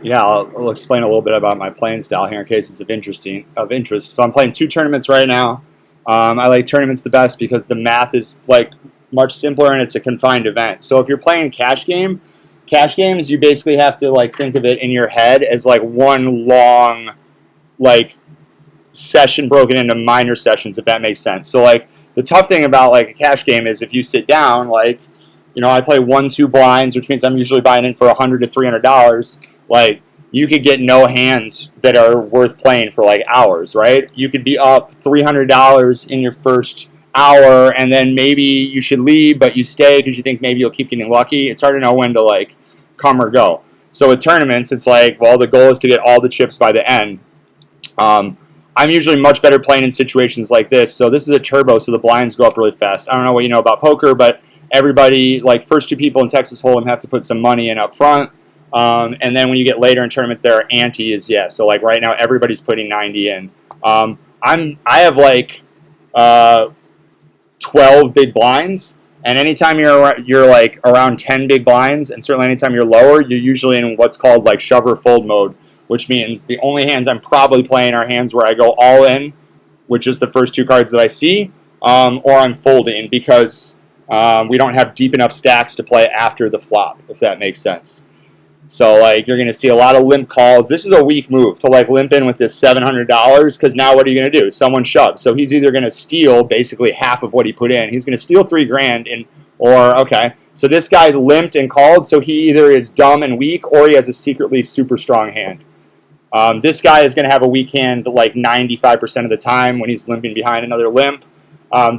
Yeah, I'll explain a little bit about my playing style here in case it's of interest. So I'm playing two tournaments right now. I like tournaments the best because the math is like much simpler and it's a confined event. So if you're playing cash games, you basically have to like think of it in your head as like one long like session broken into minor sessions, if that makes sense. So like the tough thing about like a cash game is if you sit down, like I play 1-2 blinds, which means I'm usually buying in for $100 to $300. Like you could get no hands that are worth playing for like hours, right? You could be up $300 in your first hour, and then maybe you should leave, but you stay because you think maybe you'll keep getting lucky. It's hard to know when to like come or go. So with tournaments, it's like, well, the goal is to get all the chips by the end. I'm usually much better playing in situations like this. So this is a turbo, so the blinds go up really fast. I don't know what you know about poker, but everybody, like first two people in Texas Hold'em have to put some money in up front. And then when you get later in tournaments, there are antes. Yeah, so like right now, everybody's putting 90 in. I have like 12 big blinds, and anytime you're like around 10 big blinds, and certainly anytime you're lower, you're usually in what's called like shove or fold mode, which means the only hands I'm probably playing are hands where I go all in, which is the first two cards that I see, or I'm folding because we don't have deep enough stacks to play after the flop, if that makes sense. So like you're going to see a lot of limp calls. This is a weak move to like limp in with this $700 because now what are you going to do? Someone shoves. So he's either going to steal basically half of what he put in. He's going to steal $3,000 okay. So this guy's limped and called, so he either is dumb and weak or he has a secretly super strong hand. This guy is going to have a weak hand like 95% of the time when he's limping behind another limp.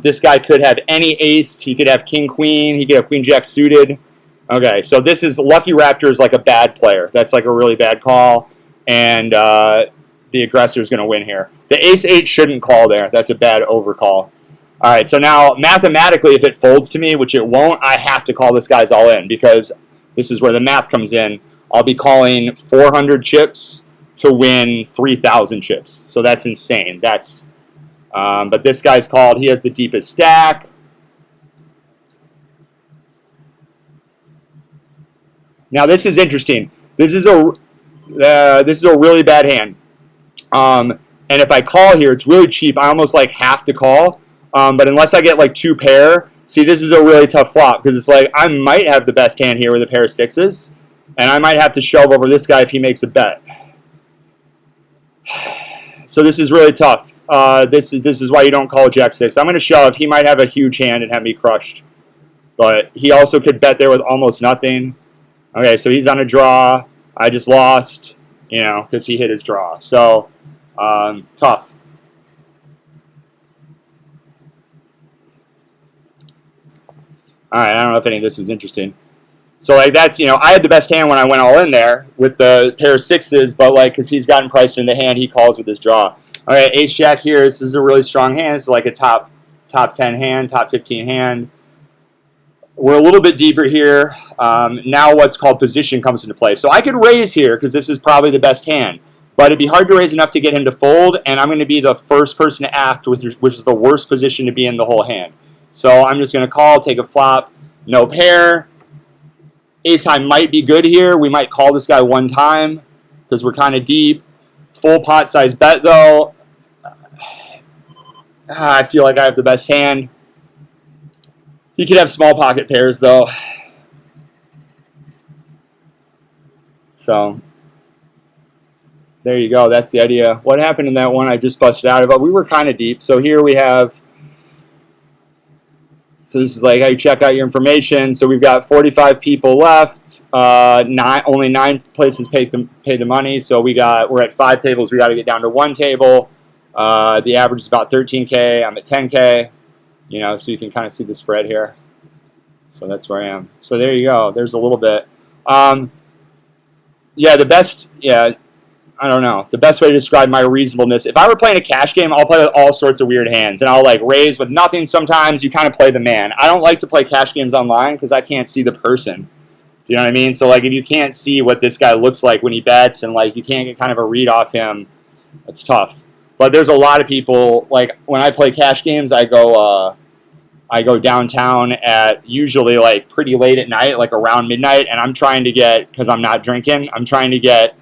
This guy could have any ace. He could have king, queen. He could have queen, jack suited. Okay, so this is Lucky Raptor is like a bad player. That's like a really bad call, and the aggressor is going to win here. The ace-8 shouldn't call there. That's a bad overcall. All right, so now mathematically, if it folds to me, which it won't, I have to call this guy's all in because this is where the math comes in. I'll be calling 400 chips to win 3,000 chips. So that's insane. But this guy's called. He has the deepest stack. Now this is interesting. This is a really bad hand. And if I call here, it's really cheap. I almost like have to call. But unless I get like two pair, see, this is a really tough flop because it's like I might have the best hand here with a pair of sixes, and I might have to shove over this guy if he makes a bet. So this is really tough. This is why you don't call jack six. I'm going to shove. He might have a huge hand and have me crushed, but he also could bet there with almost nothing. Okay, so he's on a draw. I just lost, because he hit his draw. So tough. All right, I don't know if any of this is interesting. So like that's, I had the best hand when I went all in there with the pair of sixes, but like because he's gotten priced in the hand, he calls with his draw. All right, ace jack here. This is a really strong hand. It's like a top 10 hand, top 15 hand. We're a little bit deeper here. Now what's called position comes into play. So I could raise here because this is probably the best hand, but it'd be hard to raise enough to get him to fold, and I'm going to be the first person to act, which is the worst position to be in the whole hand. So I'm just going to call, take a flop, no pair. Ace high might be good here. We might call this guy one time because we're kind of deep. Full pot size bet though. I feel like I have the best hand. He could have small pocket pairs though. So there you go. That's the idea. What happened in that one I just busted out of it? We were kind of deep. So here we have. So this is like how you check out your information. So we've got 45 people left. Only 9 places paid the money. So we're at 5 tables. We got to get down to 1 table. The average is about 13K. I'm at 10K. So you can kind of see the spread here. So that's where I am. So there you go. There's a little bit. I don't know. The best way to describe my reasonableness, if I were playing a cash game, I'll play with all sorts of weird hands. And I'll like raise with nothing sometimes. You kind of play the man. I don't like to play cash games online because I can't see the person. Do you know what I mean? So like if you can't see what this guy looks like when he bets and like you can't get kind of a read off him, it's tough. But there's a lot of people, like when I play cash games, I go downtown at usually like pretty late at night, like around midnight, and I'm trying to get, because I'm not drinking, I'm trying to get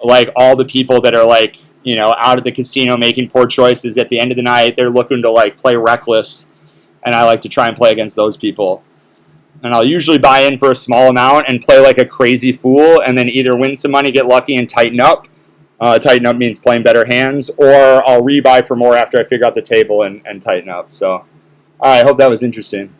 like all the people that are like, you know, out of the casino making poor choices at the end of the night. They're looking to like play reckless, and I like to try and play against those people. And I'll usually buy in for a small amount and play like a crazy fool, and then either win some money, get lucky, and tighten up. Tighten up means playing better hands, or I'll rebuy for more after I figure out the table and tighten up. So, all right, I hope that was interesting.